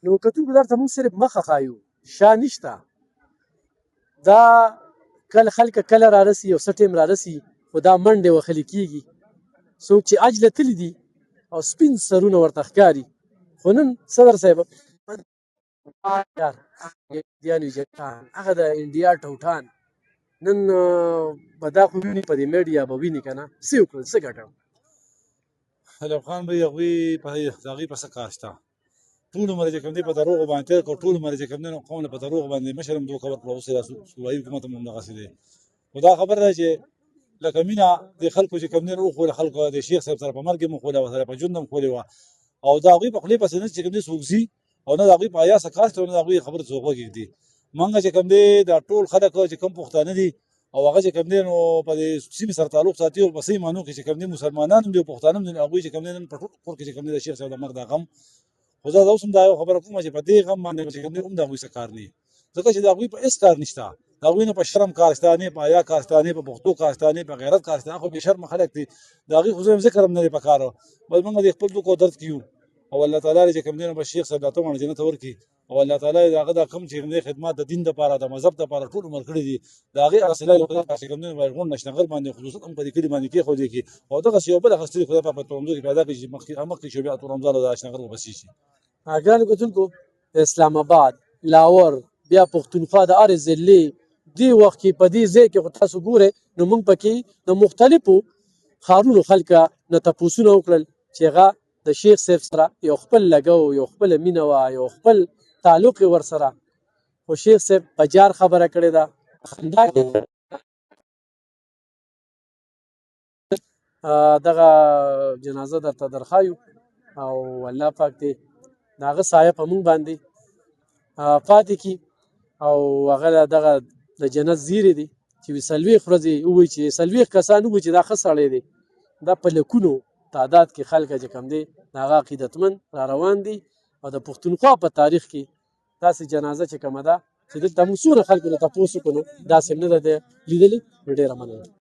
نو کتونکو درته موږ صرف مخه ښایو، شا نشته. دا کله خلک کله رارسي یو څه ټیم رارسي، خو دا منډې وهلې کېږي. څوک چې حج له تللي دي او سپین سرونه ورته ښکاري، خو نن صدر صاحب هغه د انډیا ټوټان نن به دا خو ویني په دې میډیا به ویني که نه، څه وکړل، څه ګټه؟ حلب خان به هغوی په هغوی په څه کار شته؟ ټول عمر چې کوم دی په دروغو باندې تېر کړ، ټول عمر چې کوم دی نو قوم له په دروغو باندې مشر هم دوکه ورکړه، اوس یې صوبایي حکومت هم همدغسې دی. خو دا خبره ده چې لکه مینه د خلکو چې کوم دی وښوله، خلکو د شیخ صاحب سره په مرګ یې وښوله، ورسره په ژوند هم ښولې وه، او د هغوی په خولې پسې نه چې کوم دی څوک ځي، او نه د هغوی په حیا څه کار شته، او نه د هغوی خبرې څوک غوږ ږدي. منګه چې کوم دی دا ټول خلک چې کوم پښتانه دي او هغه چې کوم دی نو په دې سیمې سره تعلق ساتي، او په صحیح معنو کې چې کوم دی مسلمانان هم دي او پښتانه هم دي، هغوی چې کوم دی نن په ټول کور کې چې کوم دی د شیخ صاحب د مرګ دا غم. خو زه اوس هم دا یو خبره کوم چې په دې غم باندې چې کوم دی هم د هغوی څه کار نه وي، ځکه چې د هغوی په هېڅ کار نشته، د هغوی نه په شرم کار شته، نه په حیا کار شته، نه په پښتو کار شته، نه په غیرت کار شته. خو بې شرمه خلک دي، د هغوی خو زه هم ذکر هم نه دی په کار، بس موږ د خپل دوکو درد کې یو، او الله تعالی چې کوم دی نو به شیخ صاحب دا ته جنت ورکړي، او الله تعالی د هغه دا کوم چې کوم دی خدمات د دین دپاره د مذهب دپاره ټول عمر کړي دي، د هغې حوصله چې کوم دی باید غونډ نشنغل باندې خصوصا هم په دې کلي باندې کېښودې کړي، او دغسې یو بله هستي خدای پاک په تورمزو کې پیدا کړي چې مخکې شو بیا تورمزال او د اشنغل وبسي شي. ګرانو کتونکو، اسلام آباد، لاور، بیا پښتونخوا د هرې ضلعې دې وخت کې په دې ځای کې خو تاسو ګورئ نو موږ پکې د مختلفو ښارونو خلکه نه تپوسونه وکړل چې هغه د شیخ صاحب سره یو خپل لګو، یو خپله مینه وه، یو خپل تعلق یې ورسره. خو شیخ صاحب په جار خبره کړې ده، خندا دغه جنازه درته درښایو، او الله پاک دې د هغه سایه په موږ باندې پاتې کړي، او هغه دغه د جنت زیری دی چې 40 ورځې ووایي چې 40 کسان ووایي چې دا ښه سړی دی، دا په لکونو تعداد کې خلک چې کوم دی د هغه عقیدتمند را روان دي، او د پښتونخوا په تاریخ کې داسې جنازه چې کومه ده چې دلته موږ څومره خلکو نه تپوس وکړو داسې نه ده لیدلې. نو ډېره مننه.